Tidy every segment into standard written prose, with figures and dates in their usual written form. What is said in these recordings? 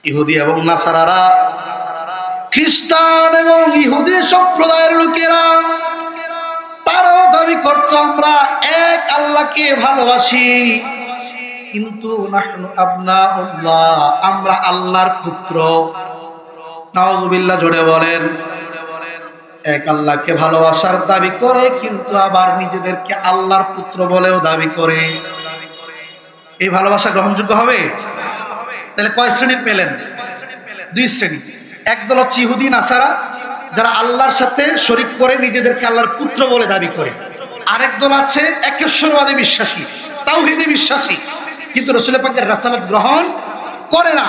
ইহুদি এবং নাসারারা, খ্রিস্টান এবং ইহুদি সম্প্রদায়ের লোকেরা তারাও দাবি করত আমরা এক আল্লাহকে ভালোবাসি, কিন্তু নাহনু আবনাউল্লাহ, আমরা আল্লাহর পুত্র। নাউযুবিল্লাহ, জোরে বলেন। এক আল্লাহকে ভালোবাসার দাবি করে কিন্তু আবার নিজেদেরকে আল্লাহর পুত্র বলেও দাবি করে। এই ভালোবাসা গ্রহণযোগ্য হবে? তাহলে কয় শ্রেণীর পেলেন? দুই শ্রেণী। একদল হচ্ছে ইহুদি নাসারা, যারা আল্লাহর সাথে শরীক করে নিজেদেরকে আল্লাহর পুত্র বলে দাবি করে। আরেক দল আছে একেশ্বরবাদী বিশ্বাসী, তাওহীদে বিশ্বাসী, কিন্তু রাসূল পাকের রাসালাত গ্রহণ করে না।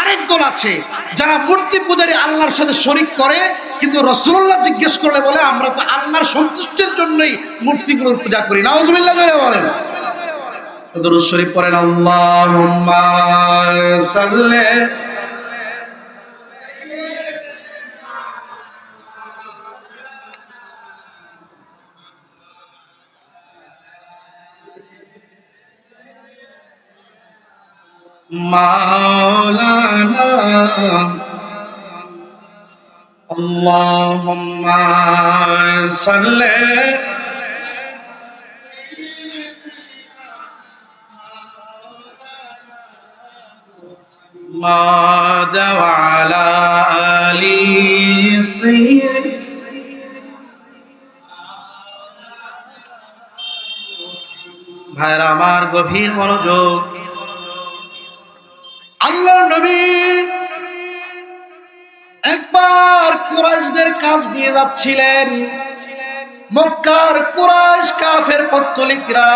আরেক দল আছে যারা মূর্তি পূজারী, আল্লাহর সাথে শরীক করে, কিন্তু রাসূলুল্লাহ জিজ্ঞেস করলে বলে আমরা তো আল্লাহর সন্তুষ্টির জন্যই মূর্তিগুলোর পূজা করি। নাউযুবিল্লাহ, জোরে বলেন। দরুদ শরীফ পড়েন। আল্লাহুম্মা সাল্লি মাওলানা, আল্লাহুম্মা সাল্লি মাওলানা ওয়া আলা আলি সাইয়্যিদ। ভাইরা আমার, গভীর মনোযোগ। আল্লাহর নবী একবার কুরাইশদের কাজ দিয়ে যাচ্ছিলেন। মক্কার কুরাইশ কাফের পত্তলিকরা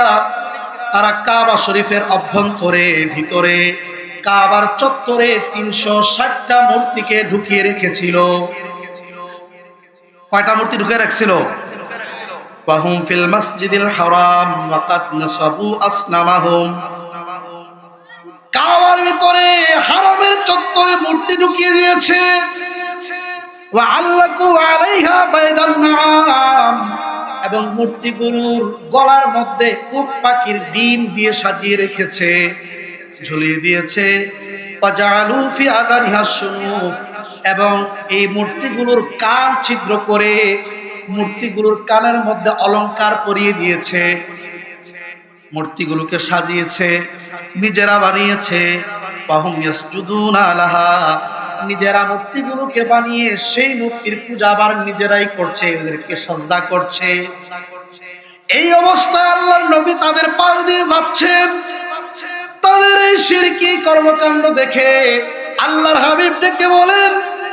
তারা কাবা শরীফের অভ্যন্তরে ভিতরে কাবার চত্বরে ৩৬০টা মূর্তিকে ঢুকিয়ে রেখেছিল। কয়টা মূর্তি ঢুকিয়ে রাখছিল? ওয়াহুম ফিল মসজিদিল হারাম ওয়া কাদ নাসাবু আসনামাহুম। কাবার ভিতরে হারামের চত্বরে মূর্তি ঢুকিয়ে দিয়েছে। ওয়া আল্লাকু আলাইহা বাইদান নাম, এবং মূর্তিগুলোর গলার মধ্যে উট পাখির ডিম দিয়ে সাজিয়ে রেখেছে, ঝুলিয়ে দিয়েছে। ওয়াজআলু ফি আযানিহা শুনুব, এবং এই মূর্তিগুলোর কান ছিদ্র করে মূর্তিগুলোর কানের মধ্যে অলংকার পরিয়ে দিয়েছে। মূর্তিগুলোকে সাজিয়েছে, নিজেরা বানিয়েছে। ওয়াহুম ইয়াসজুদুনা আলাহা, নিজেরা মূর্তিগুলোকে বানিয়ে সেই মূর্তির পূজা আবার নিজেরাই করছে, এদেরকে সাজদা করছে। এই অবস্থায় আল্লাহর নবী তাদের পাশ দিয়ে যাচ্ছেন। তাদের এই শিরকি কর্মকাণ্ড দেখে আল্লাহর হাবিব ডেকে বলেন,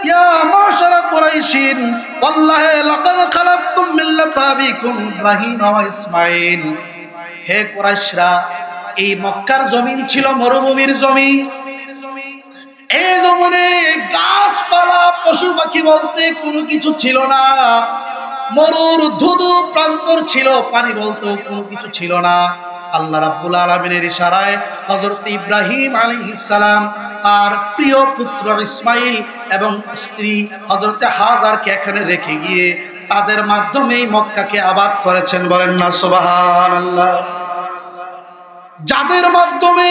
ইয়া মাশারা কুরাইশিন ওয়াল্লাহি লাকাদ খালাফতুম মিল্লাতা আবিকুম ইব্রাহিম ওয়া ইসমাঈল। হে কুরাইশরা, এই মক্কার জমিন ছিল মরুভূমির জমি। এই জমিনে গাছপালা পশু পাখি বলতে কোনো কিছু ছিল না। মরুর ধুধু প্রান্তর ছিল, পানি বলতে কোনো কিছু ছিল না। আল্লাহ রাব্বুল আলামিনের ইশারায় হযরত ইব্রাহিম আলাইহিস সালাম তার প্রিয় পুত্র ইসমাইল এবং স্ত্রী হযরত হাজারকে এখানে রেখে গিয়ে তাদের মাধ্যমেই মক্কাকে আবাদ করেছেন। বলেন না সুবহানাল্লাহ। যাদের মাধ্যমে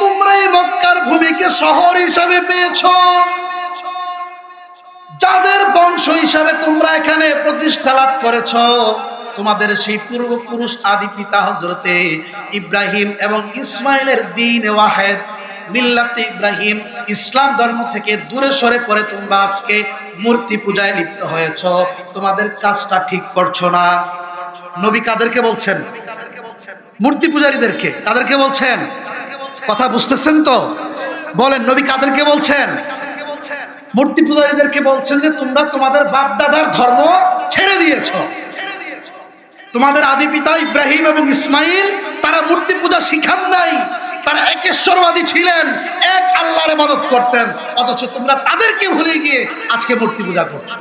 তোমরা এই মক্কার ভূমিকে শহর হিসাবে পেয়েছো, যাদের বংশ হিসাবে তোমরা এখানে প্রতিষ্ঠা লাভ করেছো, তোমাদের সেই পূর্বপুরুষ আদি পিতা হযরতে ইব্রাহিম এবং ইসমাইলের দ্বীন ওয়াহিদ মিল্লাতে ইব্রাহিম ইসলাম ধর্ম থেকে দূরে সরে পড়ে তোমরা আজকে মূর্তি পূজায় লিপ্ত হয়েছো। তোমাদের কাজটা ঠিক করছো না। নবী কাদেরকে বলছেন? মূর্তি পূজারীদেরকে। কাদেরকে বলছেন? কথা বুঝতেছেন তো? বলেন, নবী কাদেরকে বলছেন? মূর্তি পূজারীদেরকে বলছেন যে তোমরা তোমাদের বাপ দাদার ধর্ম ছেড়ে দিয়েছো। তোমাদের আদি পিতা ইব্রাহিম এবং ইসমাইল তারা মূর্তি পূজা শিখান নাই, তারা একেশ্বরবাদী ছিলেন, এক আল্লাহর ইবাদত করতেন, অথচ তোমরা তাদেরকে ভুলে গিয়ে আজকে মূর্তি পূজা করছো।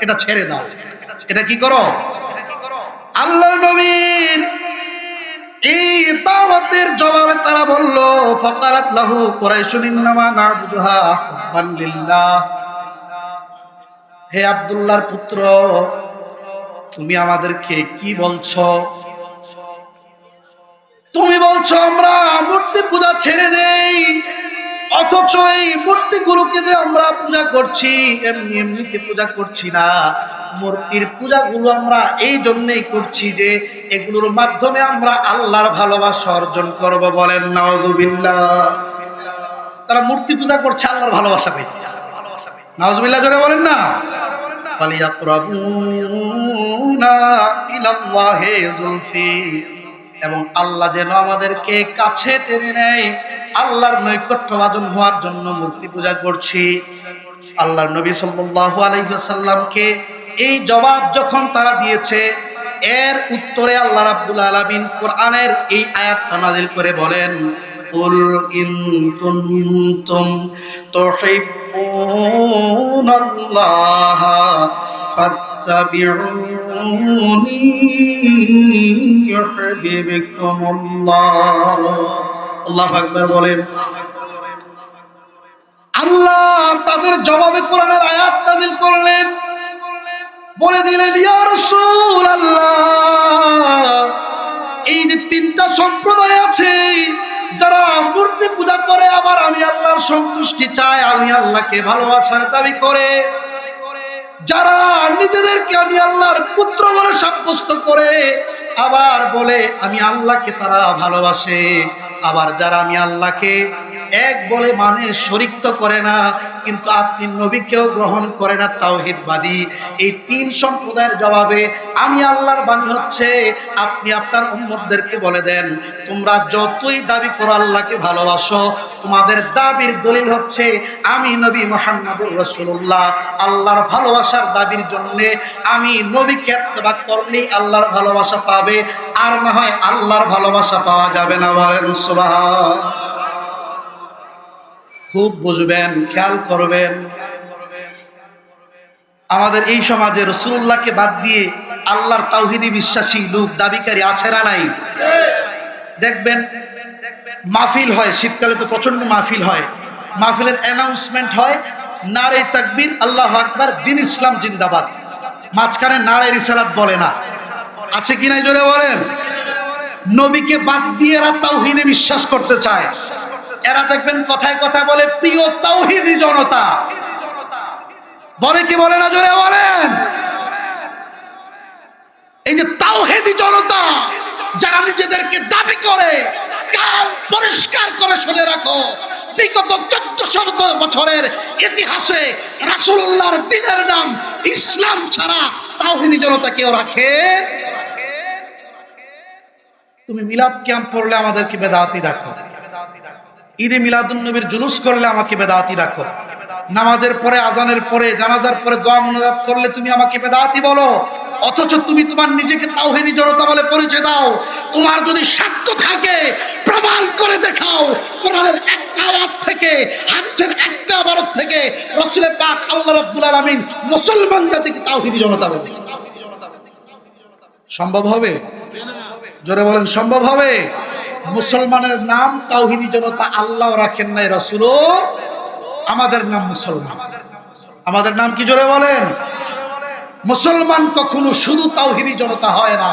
এটা ছেড়ে দাও। এটা কি করো? আল্লাহর নবীর এই দাওয়াতের জবাবে তারা বলল, ফাকারাত লাহু কুরাইশুন ইন্নামা না'বুদুহা হুব্বান লিল্লাহ। হে আব্দুল্লাহর পুত্র, তুমি আমাদেরকে কি বলছো? তুমি বলছো আমরা মূর্তি পূজা ছেড়ে দেই, অথচ এই মূর্তিগুলোকে যে আমরা পূজা করছি, এমনি এমনিতে পূজা করছি না। মূর্তির পূজাগুলো আমরা এই জন্যই করছি যে এগুলোর মাধ্যমে আমরা আল্লাহর ভালোবাসা অর্জন করব। বলেন নাউযুবিল্লাহ। তারা মূর্তি পূজা করছে আল্লাহর ভালোবাসা পেতে। নাউযুবিল্লাহ জোরে বলেন না। ফালিয়াকরাবুনা ইলাল্লাহি যুলফি, এবং আল্লাহ যেন আমাদেরকে কাছে টেনে নেয়। আল্লাহর নৈকট্য ভাজন হওয়ার জন্য মূর্তি পূজা করছি। আল্লাহর নবী সাল্লাল্লাহু আলাইহি ওয়াসাল্লামকে এই জবাব যখন তারা দিয়েছে, এর উত্তরে আল্লাহ রাব্বুল আলামিন কোরআনের এই আয়াতটা নাযিল করে বলেন, কুল ইন কুনতুম তুহিব্বুনাল্লাহ ফাত্তাবিউনি ইউহিব্বুকুমুল্লাহ। আল্লাহু আকবার বলেন। আল্লাহ তাদের জবাবে কোরআনের আয়াত নাযিল করলেন, বলে দিলেন, ইয়া রাসূলুল্লাহ, এই যে তিনটা সম্প্রদায় আছে যারা মূর্তি পূজা করে আবার আমি আল্লাহর সন্তুষ্টি চায়, আমি আল্লাহকে ভালোবাসার দাবি করে, যারা নিজেদেরকে আমি আল্লাহর পুত্র বলে সাব্যস্ত করে আবার বলে আমি আল্লাহকে তারা ভালোবাসে, আবার যারা আমি আল্লাহকে এক বলে মানে শরীক তো করে না, কিন্তু আপনি নবীকেও গ্রহণ করে না, তাওহীদবাদী। এই তিন সম্প্রদায়ের জবাবে আমি আল্লাহর বাণী হচ্ছে, আপনি আপনার উম্মতদেরকে বলে দেন, তোমরা যতই দাবি করো আল্লাহকে ভালোবাসো, তোমাদের দাবির দলিল হচ্ছে আমি নবী মুহাম্মদুর রাসূলুল্লাহ। আল্লাহর ভালোবাসার দাবির জন্য আমি নবীকে ইত্তেবা করলেই আল্লাহর ভালোবাসা পাবে, আর না হয় আল্লাহর ভালোবাসা পাওয়া যাবে না। বলেন সুবহানাল্লাহ। খুব বুঝবেন, খেয়াল করবেন। আমাদের এই সমাজে রাসূলুল্লাহকে বাদ দিয়ে আল্লাহর তাওহীদি বিশ্বাসী লোক দাবিকারী আছে না নাই? দেখবেন মাহফিল হয়, শীতকালে তো প্রচন্ড মাহফিল হয়, মাহফিলের অ্যানাউন্সমেন্ট হয়, নারে তাকবীর, আল্লাহু আকবার, দ্বীন ইসলাম জিন্দাবাদ। মাঝখানে নারে রিসালাত বলে না, আছে কি নাই জোরে বলেন? নবীকে বাদ দিয়ে এরা তাওহীদে বিশ্বাস করতে চায়। এরা দেখবেন কথায় কথা বলে প্রিয় তাওহীদি জনতা, বলে কি বলে না জোরে বলেন? এই যে তাওহীদি জনতা যারা নিজেদেরকে দাবি করে, কান পরিষ্কার করে শুনে রাখো, বিগত 1400 বছরের ইতিহাসে রাসূলুল্লাহর দ্বীনের নাম ইসলাম ছাড়া তাওহীদি জনতা কেউ রাখে? তুমি মিলাদ ক্যাম্প পড়লে আমাদেরকে বেদাতি রাখো, ঈদে মিলাদুন নবীর জুলুস করলে আমাকে বেদাতি রাখো, নামাজের পরে আজানের পরে জানাজার পরে দোয়া মুনাজাত করলে তুমি আমাকে বেদাতি বলো, অথচ তুমি তোমার নিজেকে তাওহীদি জনতা বলে পরিচয় দাও। তোমার যদি সাক্ষ্য থাকে প্রমাণ করে দেখাও, কোরআনের একটা আয়াত থেকে, হাদিসের একটা ইবারত থেকে রাসূল পাক আল্লাহ রাব্বুল আলামিন মুসলমান জাতিকে তাওহীদি জনতা বলেছে। সম্ভব হবে? জোরে বলেন, সম্ভব হবে? মুসলমানের নাম তাওহীদি জনতা আল্লাহ রাখেন নাই, রাসূলও। আমাদের নাম মুসলমান। আমাদের নাম কি জোরে বলেন? মুসলমান কখনো শুধু তাওহীদি জনতা হয় না,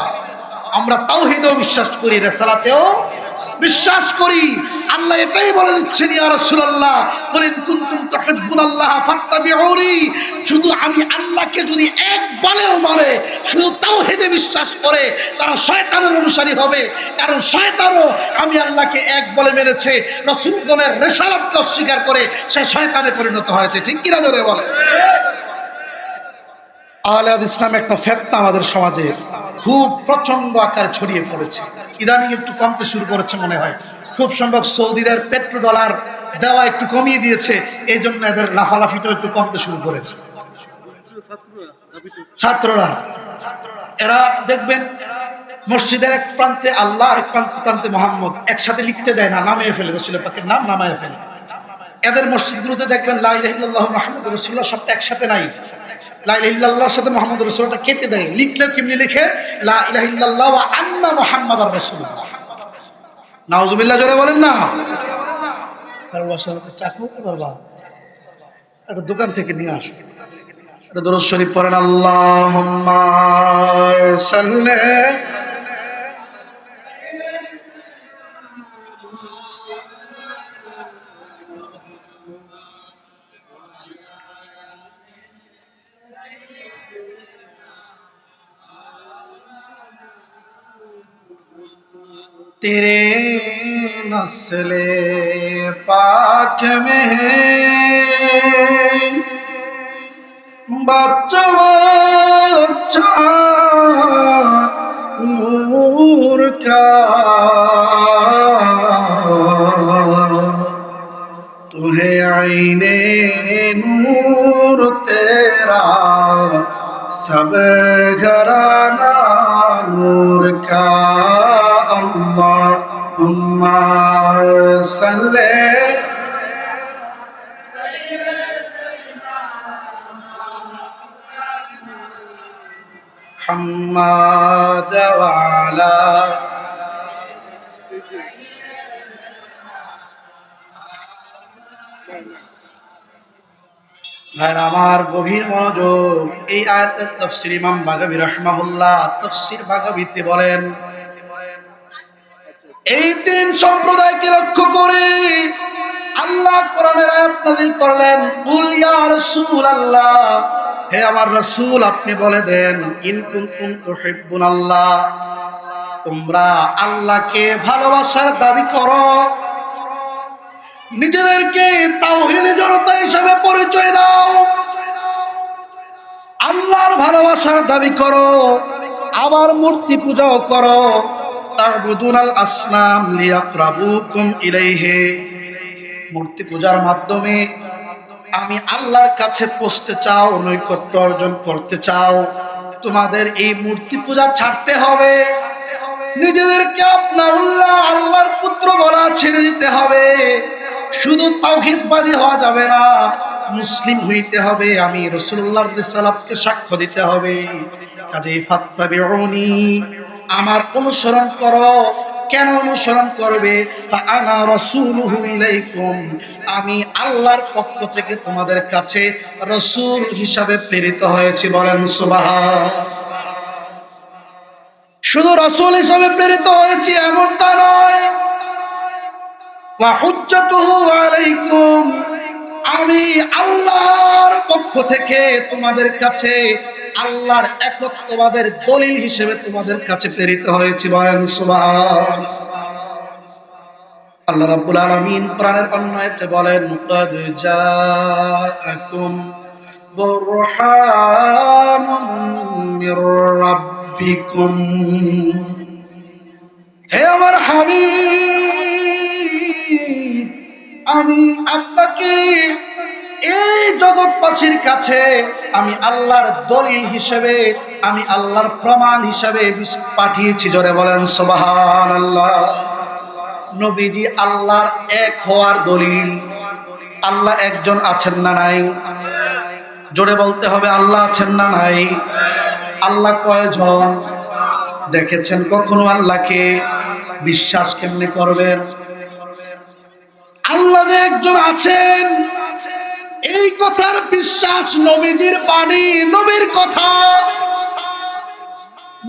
আমরা তাওহীদেও বিশ্বাস করি, রিসালাতেও বিশ্বাস করি। আল্লাহ এটাই বলে দিচ্ছেন, ইয়া রাসূলুল্লাহ বলেন, কুনতুম তুহিব্বুনাল্লাহ ফাত্তাবিউনি, শুধু আমি আল্লাহকে যদি এক বলেও মানে শুধু তাওহীদে বিশ্বাস করে তারা শয়তানের অনুসারী হবে, কারণ শয়তানও আমি আল্লাহকে এক বলে মেনেছে, রাসূলগণের রিসালাতকে অস্বীকার করে সে শয়তানে পরিণত হয়েছে। ঠিক কিনা জোরে বলে? আহলে হাদিস ইসলাম একটা ফিতনা আমাদের সমাজে খুব প্রচন্ড আকার ছড়িয়ে পড়েছে, ইদানিং একটু কমতে শুরু করেছে মনে হয়। খুব সম্ভব সৌদিদের পেট্রো ডলার দেওয়া একটু কমিয়ে দিয়েছে, এই জন্য এদের লাফালাফিটাও একটু কমতে শুরু করেছে। ছাত্ররা এরা দেখবেন মসজিদের এক প্রান্তে আল্লাহ আর এক প্রান্তে মোহাম্মদ একসাথে লিখতে দেয় না, নামিয়ে ফেলে, রাসূল পাকের নাম নামায়ে ফেলে। এদের মসজিদগুলোতে দেখবেন লা ইলাহা ইল্লাল্লাহ মুহাম্মাদুর রাসূলুল্লাহ সবটা একসাথে নাই, লা ইলাহা ইল্লাল্লাহর সাথে মুহাম্মাদুর রাসূলুল্লাহটা কেটে দেয়, লিখলেও কেমনি লিখে লা ইলাহা ইল্লাল্লাহ ওয়া আন্না মুহাম্মাদার রাসূলুল্লাহ। নাউযুবিল্লাহ জোরে বলেন না। কারো বাসায় চা খেতে পারবা, একটা দোকান থেকে নিয়ে আসো, একটা দরুদ শরীফ পড়েন, আল্লাহুম্মা সাল্লি तेरे नस्ले पाक में है बच्चा बच्चा नूर का तू है आईने नूर तेरा सब घराना नूर का अल्लाह अम्मा सल्ले हम्माद वाला ভাইরা আমার গভীর মনোযোগ। এই আয়াতের তাফসীর ইমাম বাগাবী রাহিমাহুল্লাহ তাফসীর বাগাবীতে বলেন, এই তিন সম্প্রদায়কে লক্ষ্য করে আল্লাহ কোরআনের আয়াত নাযিল করলেন, কুল ইয়া রাসূলুল্লাহ, হে আমার রাসূল আপনি বলে দেন, ইন কুনতুম তুহিব্বুনাল্লাহ, তোমরা আল্লাহকে ভালোবাসার দাবি করো, নিজেদেরকে তাওহীদের জনতা হিসেবে পরিচয় দাও, আল্লাহর ভালোবাসার দাবি করো, আবার মূর্তি পূজাও করো, তা'বুদুনাল আসনাম লিয়াকরাবুকুম ইলাইহি, মূর্তি পূজার মাধ্যমে আমি আল্লাহর কাছে পৌঁছতে চাও, নৈকট্য অর্জন করতে চাও, তোমাদের এই মূর্তি পূজা ছাড়তে হবে, নিজেদেরকে আপনাউল্লাহ আল্লাহর পুত্র বলা ছেড়ে দিতে হবে, শুধু তাওহীদবাদী হওয়া যাবে না, মুসলিম হইতে হবে, আমি রাসূলুল্লাহর রিসালাতকে সাক্ষ্য দিতে হবে। কাজেই ফাত্তাবিউনি, আমার অনুসরণ করো। কেন অনুসরণ করবে? ফাআনা রাসূলুহু ইলাইকুম, আমি আল্লাহর পক্ষ থেকে তোমাদের কাছে রাসূল হিসাবে প্রেরিত হয়েছি। বলেন সুবহান। শুধু রাসূল হিসাবে প্রেরিত হয়েছি এমনটা নয়, ওয়া হুজ্জাতুহু আলাইকুম, আমি আল্লাহর পক্ষ থেকে তোমাদের কাছে আল্লাহর একত্ববাদের দলিল হিসেবে তোমাদের কাছে প্রেরিত হয়েছি। বলেন সুবহান। আল্লাহ রাব্বুল আলামিন কোরআনের অন্য আয়াতে বলেন, ক্বাদ জাআকুম বুরহানুম মির রাব্বিকুম, হে আমার হাবিব, আমি আপনাকে এই জগৎবাসীর কাছে আমি আল্লাহর দলিল হিসেবে, আমি আল্লাহর প্রমাণ হিসেবে পাঠিয়েছি। জোরে বলেন সুবহানাল্লাহ। নবীজি আল্লাহর এক হওয়ার দলিল। আল্লাহ একজন আছেন না নাই? জোরে বলতে হবে, আল্লাহ আছেন না নাই? আল্লাহ কয়জন? দেখেছেন কখনো আল্লাহকে? বিশ্বাস কেমনে করবেন? আল্লাহ যে একজন আছেন এই কথার বিশ্বাস নবীজির বাণী, নবীর কথা।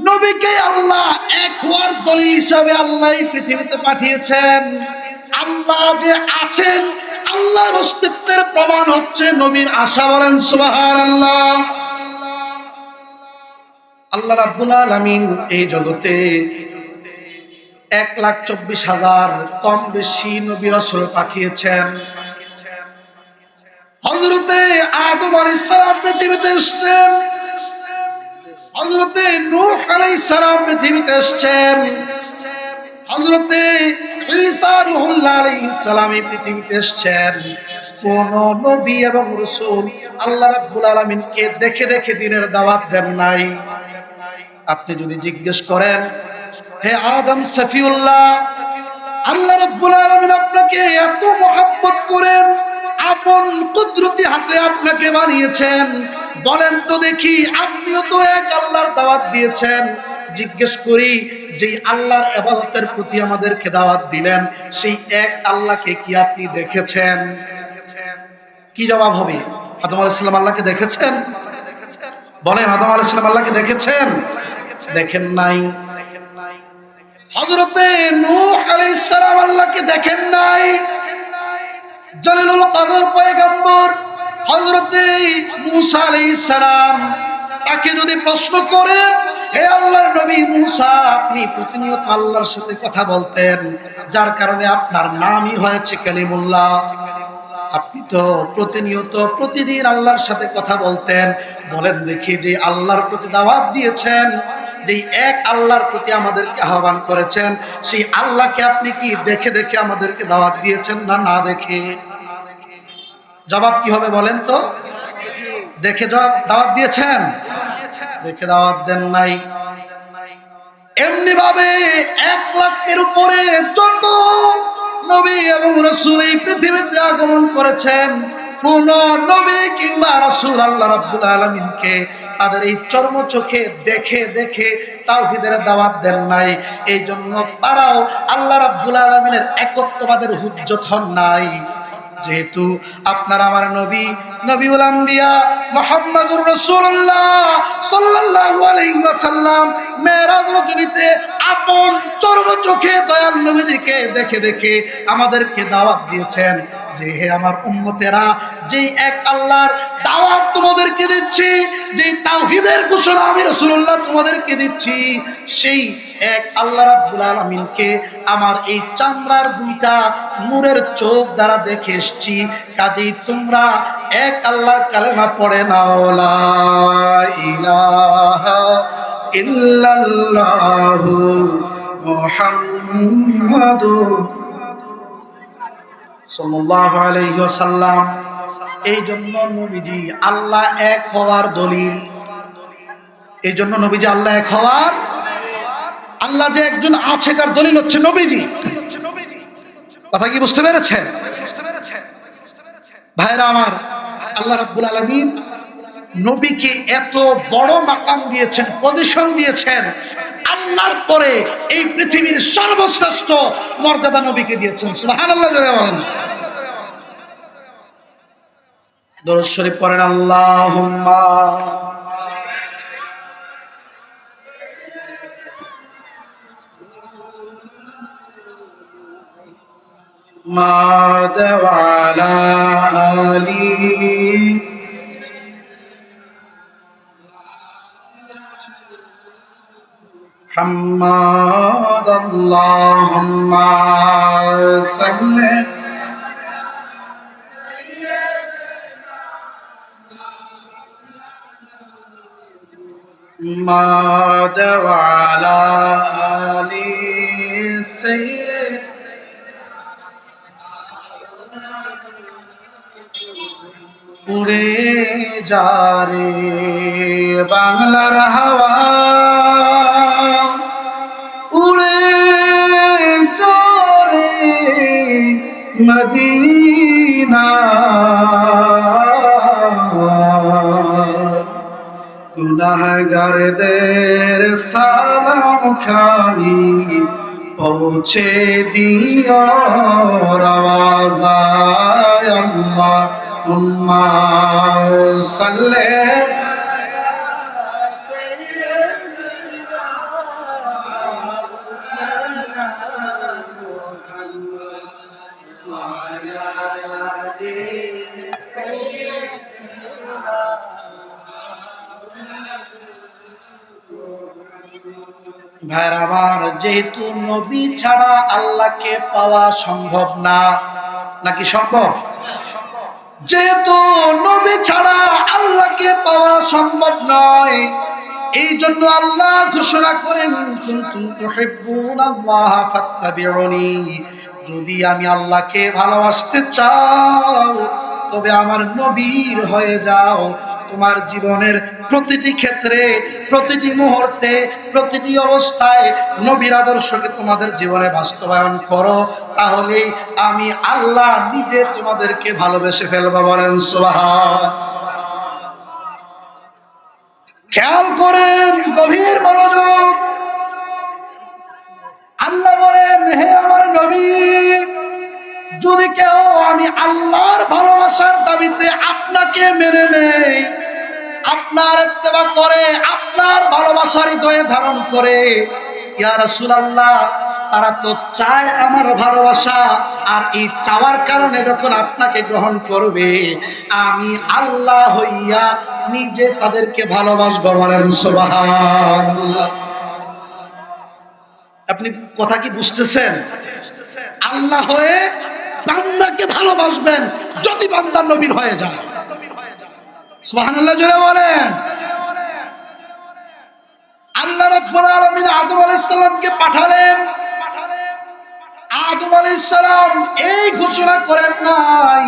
নবীকে আল্লাহ এক হওয়ার দলিল হিসাবে আল্লাহ এই পৃথিবীতে পাঠিয়েছেন। আল্লাহ যে আছেন, আল্লাহর অস্তিত্বের প্রমাণ হচ্ছে নবীর আশা। বলেন সুবহানাল্লাহ। আল্লাহ রাব্বুল আলামিন এই জগতে 1,24,000 কম বেশি নবী রাসূল পাঠিয়েছেন। হযরতে আদম আলাইহিস সালাম পৃথিবীতে এসেছেন, হযরতে নূহ আলাইহিস সালাম পৃথিবীতে এসেছেন, হযরতে ঈসা রূহুল্লাহ আলাইহিস সালাম এই পৃথিবীতে এসেছেন। কোন নবী এবং রাসূল আল্লাহ রাব্বুল আলামিনকে দেখে দেখে দ্বীনের দাওয়াত দেন নাই। আপনি যদি জিজ্ঞেস করেন, হে আদম সফিউল্লাহ, আল্লাহ রাব্বুল আলামিন আপনাকে এত মহব্বত করেন, আপন কুদরতি হাতে আপনাকে বানিয়েছেন, বলেন তো দেখি আপনিও তো এক আল্লাহর দাওয়াত দিয়েছেন। জিজ্ঞেস করি, যেই আল্লাহর ইবাদতের প্রতি আমাদেরকে দাওয়াত দিলেন, সেই এক আল্লাহকে কি আপনি দেখেছেন? কি জবাব হবে? আদম আলাইহিস সালাম আল্লাহকে দেখেছেন? বলেন, আদম আলাইহিস সালাম আল্লাহকে দেখেছেন? দেখেন নাই। হযরতে নূহ আলাইহিস সালাম আল্লাহকে দেখেন নাই। জলিলুল কদর পয়গম্বর হযরতে মূসা আলাইহিস সালাম, তাকে যদি প্রশ্ন করেন হে আল্লাহর নবী মূসা, আপনি প্রতিনিয়ত আল্লাহর সাথে কথা বলতেন, যার কারণে আপনার নামই হয়েছে কালিমুল্লাহ। আপনি তো প্রতিনিয়ত প্রতিদিন আল্লাহর সাথে কথা বলতেন। বলেন দেখি, যে আল্লাহর প্রতি দাওয়াত দিয়েছেন, যেই এক আল্লাহর প্রতি আমাদেরকে আহ্বান করেছেন, সেই আল্লাহকে আপনি কি দেখে দেখে আমাদেরকে দাওয়াত দিয়েছেন না না দেখে? জবাব কি হবে বলেন তো? দেখে দাওয়াত দিয়েছেন? দেখে দাওয়াত দেন নাই। এমনি ভাবে 1 লাখের উপরে যত নবী এবং রাসূল এই পৃথিবীতে আগমন করেছেন, কোন নবী কিংবা রাসূল আল্লাহ রাব্বুল আলামিনকে তাদের এই চর্ম চোখে দেখে দেখে তাওহীদের দাওয়াত দেন নাই। এই জন্য তারাও আল্লাহ রাব্বুল আলামিনের একত্ববাদের হুজ্জত হন নাই। যেহেতু আপনার আমার নবী, নবীউল আম্বিয়া মুহাম্মদুর রাসূলুল্লাহ সাল্লাল্লাহু আলাইহি ওয়াসাল্লাম মেরাজ রজনীতে আপন চর্ম চোখে দয়াল নবীকে দেখে দেখে আমাদেরকে দাওয়াত দিয়েছেন যে, হে আমার উম্মতেরা, যেই এক আল্লাহর দাওয়াত তোমাদেরকে দিচ্ছি, যেই তাওহীদের ঘোষণা আমি রাসূলুল্লাহ তোমাদেরকে দিচ্ছি, সেই এক আল্লাহ রাব্বুল আলামিনকে আমার এই চামড়ার 2টা নূরের চোখ দ্বারা দেখে এসেছি। কাজেই তোমরা এক আল্লাহর কালেমা পড়ে নাও, লা ইলাহা ইল্লাল্লাহু মুহাম্মাদুর সাল্লাল্লাহু আলাইহি ওয়াসাল্লাম। এই জন্য নবীজি আল্লাহ এক হওয়ার দলিল। এই জন্য নবীজি আল্লাহ এক হওয়ার, আল্লাহ যে একজন আছে তার দলিল হচ্ছে নবীজি। কথা কি বুঝতে পেরেছেন ভাইরা আমার? আল্লাহ রাব্বুল আলামিন নবীকে এত বড় মাকাম দিয়েছেন, পজিশন দিয়েছেন, আল্লাহর পরে এই পৃথিবীর সর্বশ্রেষ্ঠ মর্যাদা নবীকে দিয়েছেন। সুবহানাল্লাহ জোরে বলেন। দরুদ শরীফ পড়েন, আল্লাহুম্মা محمد وعلى آله محمد اللهم صل محمد وعلى آله سيدنا উড়ে যারে বাংলার হাওয়া, উড়ে যারে মদিনা, গুনাহগারদের সালাম খানি পৌঁছে দিও রওয়াজায় আল্লাহ। সাল্লে ভাইরা আমার, যেহেতু নবী ছাড়া আল্লাহকে পাওয়া সম্ভব না, নাকি সম্ভব? যেহেতু নবী ছাড়া আল্লাহকে পাওয়া সম্ভব নয়, এই জন্য আল্লাহ ঘোষণা করেন, কুনতুম তুহিব্বুনাল্লাহ ফাত্তাবিউনি, যদি আমি আল্লাহকে ভালোবাসতে চাও তবে আমার নবীর হয়ে যাও। তোমার জীবনের প্রতিটি ক্ষেত্রে, প্রতিটি মুহূর্তে, প্রতিটি অবস্থায় নবীর আদর্শকে তোমাদের জীবনে বাস্তবায়ন করো, তাহলে আমি আল্লাহ নিজে তোমাদেরকে ভালোবেসে ফেলবো। বলেন সুবহান। খেয়াল করেন, গভীর মনোযোগ। আল্লাহ বলেন, হে আমার নবী, যদি কেউ আমি আল্লাহর ভালোবাসার দাবিতে আপনাকে মেনে নেয়, আপনার ইত্তেবা করে, আপনার ভালোবাসার হৃদয়ে ধারণ করে, ইয়া রাসূলুল্লাহ, তারা তো চায় আমার ভালোবাসা, আর এই চাওয়ার কারণে যখন আপনাকে গ্রহণ করবে, আমি আল্লাহ হইয়া নিজে তাদেরকে ভালোবাসবো। বলেন সুবহানাল্লাহ। আপনি কথা কি বুঝতেছেন? আল্লাহ হয়ে বান্দাকে ভালোবাসবেন যদি বান্দা নবীর হয়ে যায়। সুবহানাল্লাহ জোরে বলেন। আল্লাহ রাব্বুল আলামিন আদম আলাইহিস সালামকে পাঠালেন। আদম আলাইহিস সালাম এই ঘোষণা করেন নাই,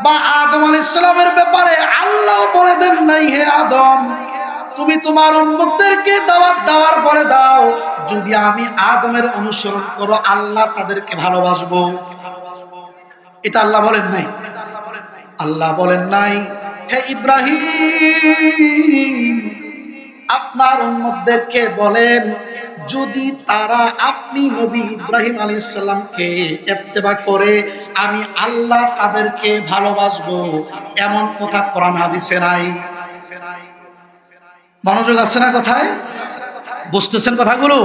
বা আদম আলাইহিস সালামের ব্যাপারে আল্লাহ বলে দেন নাই, হে আদম তুমি তোমার উম্মতদেরকে দাওয়াত দেওয়ার পরে দাও, যদি আমি আদমের অনুসরণ করো আল্লাহ তাদেরকে ভালোবাসবো। এটা আল্লাহ বলেন নাই। আল্লাহ বলেন নাই, হে ইব্রাহিম আপনার উম্মতদেরকে বলেন যদি তারা আপনি নবী ইব্রাহিম আলাইহিস সালামকে ইত্তেবা করে আমি আল্লাহ তাদেরকে ভালোবাসবো। এমন কথা কোরআন হাদিসে নাই। মনোযোগ আছে না কথায়? বুঝতেছেন কথাগুলো?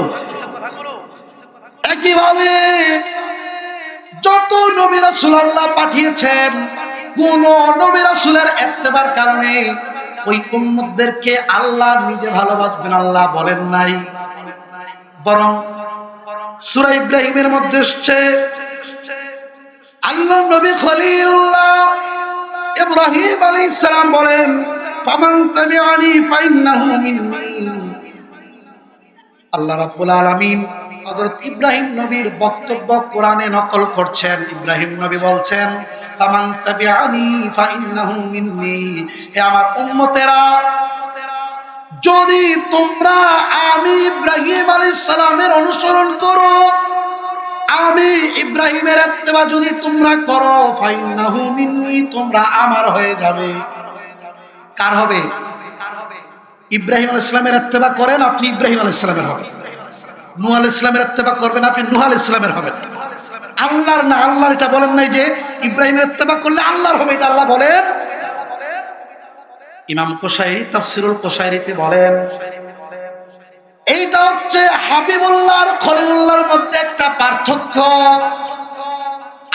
একইভাবে যত নবী রাসূল আল্লাহ পাঠিয়েছেন, কোন নবী রাসূলের ইত্তেবার কারণে ওই উম্মতদেরকে আল্লাহ নিজে ভালোবাসবেন আল্লাহ বলেন নাই। বরং সূরা ইব্রাহিমের মধ্যে এসেছে আল্লাহর নবী খলিলুল্লাহ ইব্রাহিম আলাইহিস সালাম বলেন ফামান তাবিআনি ফাইন্নাহু মিন্নী। আল্লাহ রাব্বুল আলামিন হযরত ইব্রাহিম নবীর বক্তব্য কোরআনে নকল করছেন। ইব্রাহিম নবী বলছেন ফামান তাবিআনি ফাইন্নাহু মিন্নী, হে আমার উম্মতেরা যদি তোমরা আমি ইব্রাহিম আলাইহিস সালামের অনুসরণ করো, আমি ইব্রাহিমের ইত্তেবা যদি তোমরা করো, ফাইন্নাহু মিন্নী তোমরা আমার হয়ে যাবে। কার হবে? ইব্রাহিম আলাইহিস সালামের ইত্তেবা করেন আপনি ইব্রাহিম আলাইহিস সালামের হবেন। নূহ আলাইহিস সালামের ইত্তেবা করবেন আপনি নূহ আলাইহিস সালামের হবেন। আল্লাহর না, আল্লাহর এটা বলেন নাই যে ইব্রাহিমের ইত্তেবা করলে আল্লাহর হবে, এটা আল্লাহ বলেন। ইমাম কোশাইরি তাফসীরুল কোশাইরিতে বলেন এইটা হচ্ছে হাবিবুল্লাহ আর খলিলুল্লাহর মধ্যে একটা পার্থক্য।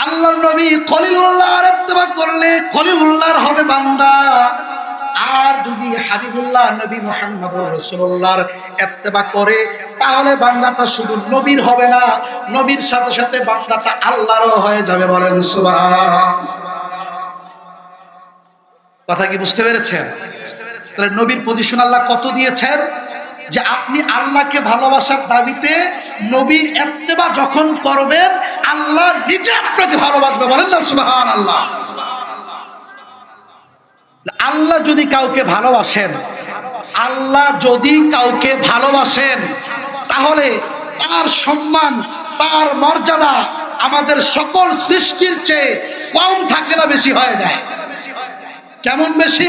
আল্লাহর নবী খলিলুল্লাহর ইত্তেবা করলে খলিলুল্লাহর হবে বান্দা, আর যদি হাবিবুল্লাহ নবী মুহাম্মদুর রাসূলুল্লাহর ইত্তেবা করে তাহলে বান্দাটা শুধু নবীর হবে না, নবীর সাথে সাথে বান্দাটা আল্লাহরও হয়ে যাবে। বলেন সুবহান। কথা কি বুঝতে পেরেছেন? তাহলে নবীর পজিশন আল্লাহ কত দিয়েছেন যে আপনি আল্লাহকে ভালোবাসার দাবিতে নবীর ইত্তেবা যখন করবেন আল্লাহ নিজে আপনাকে ভালোবাসবে। বলেন না সুবহানাল্লাহ। আল্লাহ যদি কাউকে ভালোবাসেন, আল্লাহ যদি কাউকে ভালোবাসেন তাহলে তার সম্মান তার মর্যাদা আমাদের সকল সৃষ্টির চেয়ে কম থাকে না, বেশি হয়ে যায়। কেমন বেশি?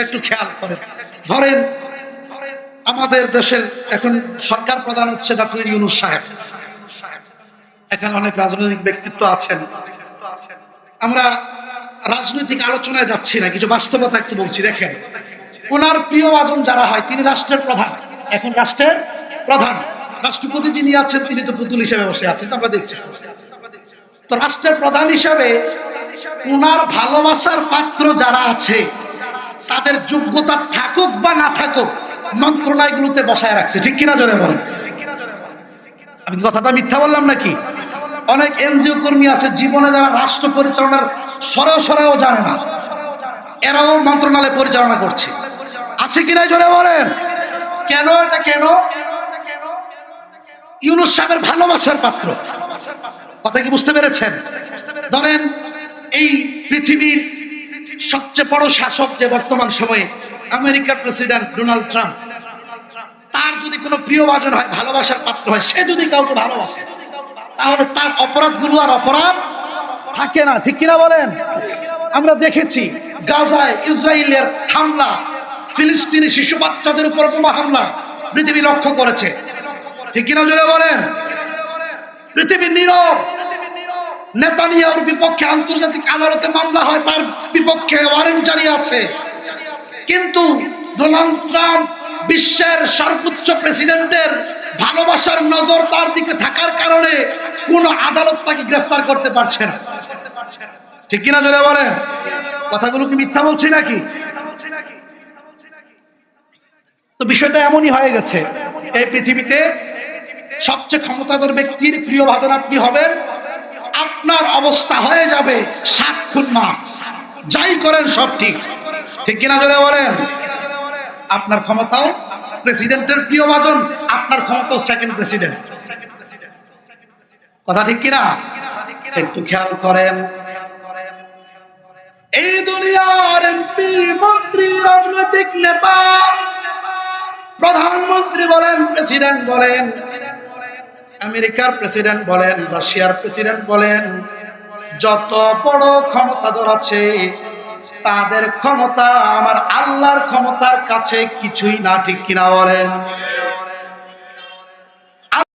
একটু খেয়াল করেন। ধরেন আমাদের দেশের এখন সরকার প্রধান হচ্ছে ডক্টর ইউনূস সাহেব। এখানে অনেক রাজনৈতিক ব্যক্তিত্ব আছেন। আমরা রাজনৈতিক আলোচনায় যাচ্ছি না, কিছু বাস্তবতা একটু বলছি। দেখেন ওনার প্রিয়ভাজন যারা হয়, তিনি রাষ্ট্রের প্রধান। এখন রাষ্ট্রের প্রধান, রাষ্ট্রপতি যিনি আছেন তিনি তো পুতুল হিসেবে বসে আছেন, আমরা দেখছি। তো রাষ্ট্রের প্রধান হিসাবে ওনার ভালোবাসার পাত্র যারা আছে তাদের যোগ্যতা থাকুক বা না থাকুক মন্ত্রণালয়গুলোতে বসায় রাখছে। ঠিক কিনা জোরে বলেন? আমি কথাটা মিথ্যা বললাম নাকি? অনেক এনজিও কর্মী আছে জীবনে যারা রাষ্ট্র পরিচালনার সরেও জানে না, এরাও মন্ত্রণালয় পরিচালনা করছে। আছে কিনা জোরে বলেন? কেন? এটা কেন? ইউনূস সাহেবের ভালোবাসার পাত্র। কথা কি বুঝতে পেরেছেন? ধরেন এই পৃথিবীর সবচেয়ে বড় শাসক যে বর্তমান সময়ে আমেরিকার প্রেসিডেন্ট ডোনাল্ড ট্রাম্প, তার যদি কোনো প্রিয়ভাজন হয়, ভালোবাসার পাত্র হয়, সে যদি কাউকে ভালোবাসে তাহলে তার অপরাধগুলো আর অপরাধ থাকে না। ঠিক কিনা বলেন? আমরা দেখেছি গাজায় ইসরায়েলের হামলা, ফিলিস্তিনি শিশু বাচ্চাদের উপর বোমা হামলা পৃথিবী লক্ষ্য করেছে। ঠিক কিনা জোরে বলেন? পৃথিবী নীরব। নেতানিয়াহুর বিপক্ষে আন্তর্জাতিক আদালতে মামলা হয়, তার বিপক্ষে ওয়ারেন্ট জারি আছে, কিন্তু ডোনাল্ড ট্রাম্প বিশ্বের সর্বোচ্চ প্রেসিডেন্টের ভালোবাসার নজর তার দিকে থাকার কারণে কোনো আদালত তাকে গ্রেফতার করতে পারছে না। ঠিক কিনা জোরে বলেন? কথাগুলো কি মিথ্যা বলছি নাকি? তো বিষয়টা এমনই হয়ে গেছে, এই পৃথিবীতে সবচেয়ে ক্ষমতাধর ব্যক্তির প্রিয় ভাজন আপনি হবেন, আপনার অবস্থা হয়ে যাবে 7 খুন মাফ, যাই করেন সব ঠিক। ঠিক কিনা জোরে বলেন? আপনার ক্ষমতাও প্রেসিডেন্টের প্রিয় ভাজন, আপনার ক্ষমতাও সেকেন্ড প্রেসিডেন্ট। কথা ঠিক কিনা? একটু খেয়াল করেন, এই দুনিয়ার এমপি, মন্ত্রী, রাজনৈতিক নেতা, প্রধানমন্ত্রী বলেন, প্রেসিডেন্ট বলেন, আমেরিকার প্রেসিডেন্ট বলেন, রাশিয়ার প্রেসিডেন্ট বলেন, যত বড় ক্ষমতাধর আছে তাদের ক্ষমতা আমার আল্লাহর ক্ষমতার কাছে কিছুই না। ঠিক কিনা বলেন?